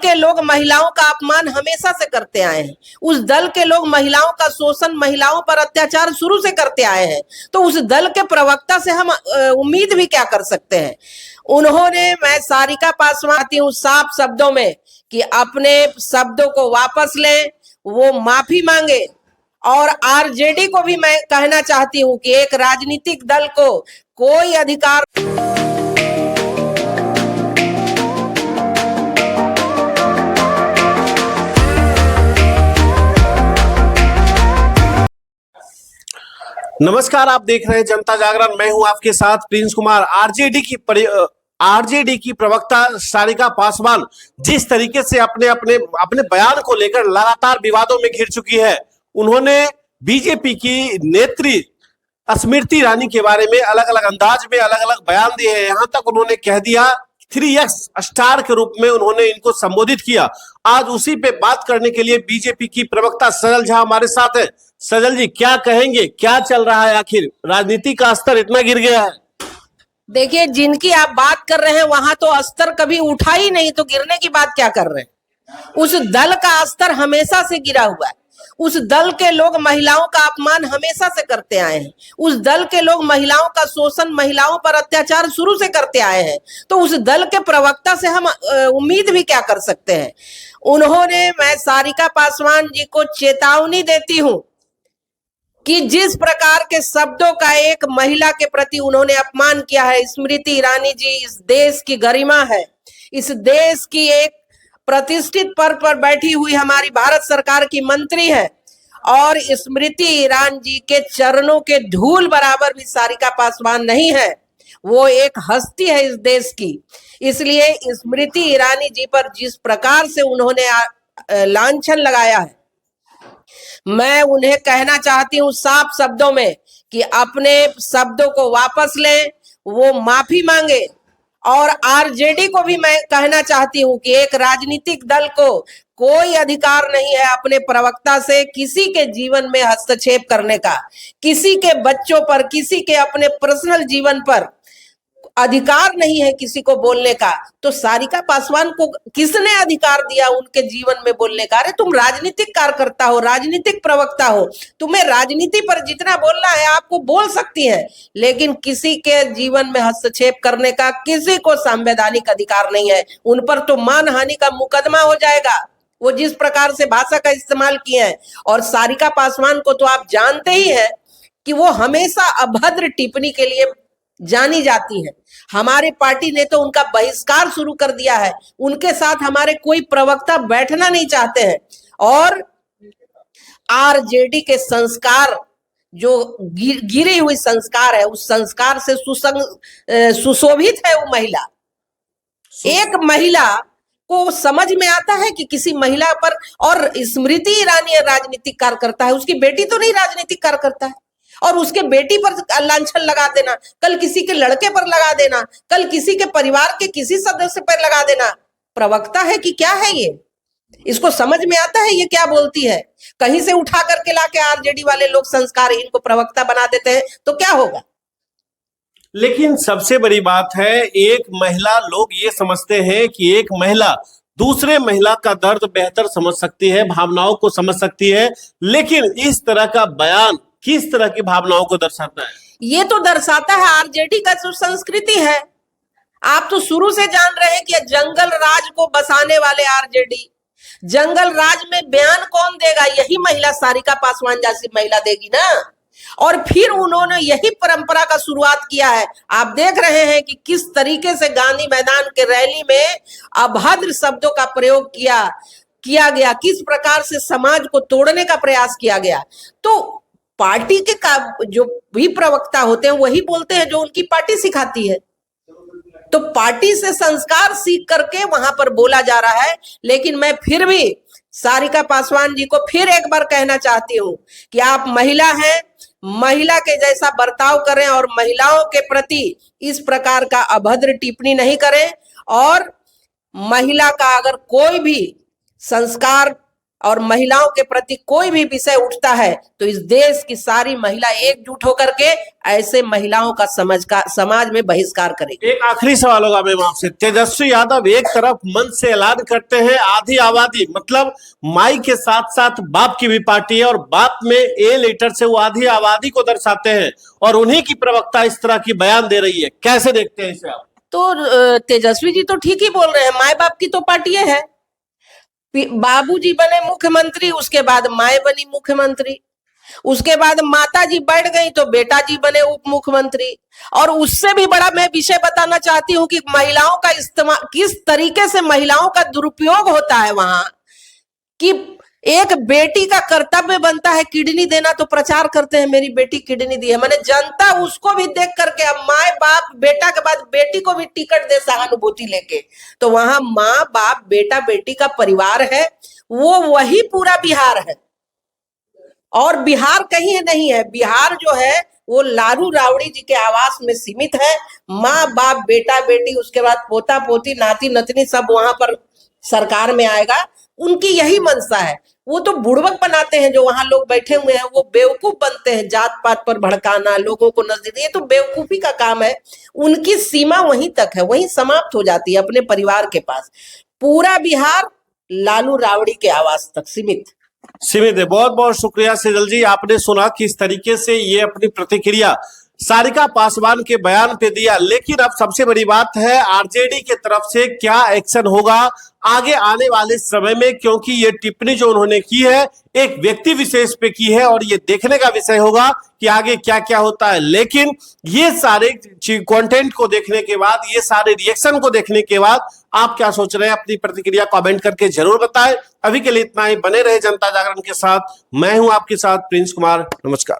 के लोग महिलाओं का अपमान हमेशा से करते आए हैं, उस दल के लोग महिलाओं का शोषण, महिलाओं पर अत्याचार शुरू से करते आए हैं, तो उस दल के प्रवक्ता से हम उम्मीद भी क्या कर सकते हैं। उन्होंने, मैं सारिका पासवान आती हूँ साफ शब्दों में कि अपने शब्दों को वापस लें, वो माफी मांगे। और आरजेडी को भी मैं कहना चाहती हूँ कि एक राजनीतिक दल को कोई अधिकार नमस्कार, आप देख रहे हैं जनता जागरण। मैं हूं आपके साथ प्रिंस कुमार। आरजेडी की प्रवक्ता सारिका पासवान जिस तरीके से अपने बयान को लेकर लगातार विवादों में घिर चुकी है, उन्होंने बीजेपी की नेत्री स्मृति ईरानी के बारे में अलग अलग अंदाज में अलग अलग बयान दिए हैं। यहां तक उन्होंने कह दिया 3x स्टार के रूप में उन्होंने इनको संबोधित किया। आज उसी पे बात करने के लिए बीजेपी की प्रवक्ता सजल झा हमारे साथ है। सजल जी, क्या कहेंगे, क्या चल रहा है? आखिर राजनीति का स्तर इतना गिर गया है। देखिए, जिनकी आप बात कर रहे हैं वहां तो स्तर कभी उठा ही नहीं, तो गिरने की बात क्या कर रहे हैं। उस दल का स्तर हमेशा से गिरा हुआ है। उस दल के लोग महिलाओं का अपमान हमेशा से करते आए हैं, उस दल के लोग महिलाओं का शोषण, महिलाओं पर अत्याचार शुरू से करते आए हैं, तो उस दल के प्रवक्ता से हम उम्मीद भी क्या कर सकते हैं। उन्होंने, मैं सारिका पासवान जी को चेतावनी देती हूं कि जिस प्रकार के शब्दों का एक महिला के प्रति उन्होंने अपमान किया है। स्मृति ईरानी जी इस देश की गरिमा है, इस देश की एक प्रतिष्ठित पद पर बैठी हुई हमारी भारत सरकार की मंत्री है, और स्मृति ईरानी जी के चरणों के धूल बराबर भी सारिका पासवान नहीं है। वो एक हस्ती है इस देश की। इसलिए स्मृति ईरानी जी पर जिस प्रकार से उन्होंने लांछन लगाया है, मैं उन्हें कहना चाहती हूं साफ शब्दों में कि अपने शब्दों को वापस लें, वो माफी मांगे। और आरजेडी को भी मैं कहना चाहती हूं कि एक राजनीतिक दल को कोई अधिकार नहीं है अपने प्रवक्ता से किसी के जीवन में हस्तक्षेप करने का, किसी के बच्चों पर, किसी के अपने पर्सनल जीवन पर अधिकार नहीं है किसी को बोलने का। तो सारिका पासवान को किसने अधिकार दिया उनके जीवन में बोलने का? अरे तुम राजनीतिक कार्यकर्ता हो, राजनीतिक प्रवक्ता हो, तुम्हें राजनीति पर जितना बोलना है आपको बोल सकती है, लेकिन किसी के जीवन में हस्तक्षेप करने का किसी को संवैधानिक अधिकार नहीं है। उन पर तो मानहानि का मुकदमा हो जाएगा, वो जिस प्रकार से भाषा का इस्तेमाल किए हैं। और सारिका पासवान को तो आप जानते ही हैं कि वो हमेशा अभद्र टिप्पणी के लिए जानी जाती है। हमारे पार्टी ने तो उनका बहिष्कार शुरू कर दिया है, उनके साथ हमारे कोई प्रवक्ता बैठना नहीं चाहते हैं। और आरजेडी के संस्कार, जो गिरी हुई संस्कार है, उस संस्कार से सुशोभित है वो महिला। एक महिला को समझ में आता है कि किसी महिला पर, और स्मृति ईरानी राजनीतिक कार्यकर्ता है, उसकी बेटी तो नहीं राजनीतिक कार्यकर्ता है, और उसके बेटी पर लांछन लगा देना, कल किसी के लड़के पर लगा देना, कल किसी के परिवार के किसी सदस्य पर लगा देना, प्रवक्ता है कि क्या है ये? इसको समझ में आता है ये क्या बोलती है? कहीं से उठा करके लाके आरजेडी वाले लोग संस्कारहीन को प्रवक्ता बना देते हैं तो क्या होगा? लेकिन सबसे बड़ी बात है, एक महिला, लोग ये समझते हैं कि एक महिला दूसरे महिला का दर्द बेहतर समझ सकती है, भावनाओं को समझ सकती है, लेकिन इस तरह का बयान किस तरह की भावनाओं को दर्शाता है? ये तो दर्शाता है आरजेडी का जो संस्कृति है। आप तो शुरू से जान रहे हैं कि जंगल राज को बसाने वाले आरजेडी, जंगल राज में बयान कौन देगा? यही महिला सारिका पासवान जैसी महिला देगी ना। और फिर उन्होंने यही परंपरा का शुरुआत किया है। आप देख रहे हैं कि किस तरीके से गांधी मैदान के रैली में अभद्र शब्दों का प्रयोग किया गया, किस प्रकार से समाज को तोड़ने का प्रयास किया गया। तो पार्टी के जो भी प्रवक्ता होते हैं वही बोलते हैं जो उनकी पार्टी सिखाती है, तो पार्टी से संस्कार सीख करके वहां पर बोला जा रहा है। लेकिन मैं फिर भी सारिका पासवान जी को फिर एक बार कहना चाहती हूँ कि आप महिला हैं, महिला के जैसा बर्ताव करें और महिलाओं के प्रति इस प्रकार का अभद्र टिप्पणी नहीं करें। और महिला का अगर कोई भी संस्कार और महिलाओं के प्रति कोई भी विषय उठता है तो इस देश की सारी महिला एकजुट होकर के ऐसे महिलाओं का समाज में बहिष्कार करेगी। एक आखिरी सवाल होगा मैम आपसे। तेजस्वी यादव एक तरफ मन से ऐलान करते हैं आधी आबादी, मतलब माई के साथ साथ बाप की भी पार्टी है और बाप में ए लेटर से वो आधी आबादी को दर्शाते हैं और उन्हीं की प्रवक्ता इस तरह की बयान दे रही है, कैसे देखते हैं इसे आप? तो तेजस्वी जी तो ठीक ही बोल रहे हैं, माए बाप की तो पार्टी है। बाबूजी बने मुख्यमंत्री, उसके बाद माए बनी मुख्यमंत्री, उसके बाद माता जी बैठ गई तो बेटा जी बने उप मुख्यमंत्री। और उससे भी बड़ा मैं विषय बताना चाहती हूँ कि महिलाओं का इस्तेमाल, किस तरीके से महिलाओं का दुरुपयोग होता है वहां, कि एक बेटी का कर्तव्य बनता है किडनी देना तो प्रचार करते हैं मेरी बेटी किडनी दी है। मैंने जनता उसको भी देख करके, अब माँ बाप बेटा के बाद बेटी को भी टिकट दे सहानुभूति लेके, तो वहां माँ बाप बेटा बेटी का परिवार है, वो वही पूरा बिहार है। और बिहार कहीं नहीं है, बिहार जो है वो लालू राबड़ी जी के आवास में सीमित है। माँ बाप बेटा बेटी, उसके बाद पोता पोती नाती नतनी सब वहां पर सरकार में आएगा। उनकी यही मंशा है। वो तो बुड़बक बनाते हैं जो वहां लोग बैठे हुए हैं, वो बेवकूफ बनते हैं, जात पात पर भड़काना, लोगों को नजदीक, ये तो बेवकूफी का काम है। उनकी सीमा वहीं तक है, वहीं समाप्त हो जाती है अपने परिवार के पास। पूरा बिहार लालू राबड़ी के आवास तक सीमित है। बहुत बहुत शुक्रिया सेजल जी, आपने सुना किस तरीके से ये अपनी प्रतिक्रिया सारिका पासवान के बयान पे दिया। लेकिन अब सबसे बड़ी बात है आरजेडी के तरफ से क्या एक्शन होगा आगे आने वाले समय में, क्योंकि ये टिप्पणी जो उन्होंने की है एक व्यक्ति विशेष पे की है और ये देखने का विषय होगा कि आगे क्या क्या होता है। लेकिन ये सारे कंटेंट को देखने के बाद, ये सारे रिएक्शन को देखने के बाद आप क्या सोच रहे हैं, अपनी प्रतिक्रिया कमेंट करके जरूर बताएं। अभी के लिए इतना ही, बने रहे जनता जागरण के साथ। मैं हूं आपके साथ प्रिंस कुमार, नमस्कार।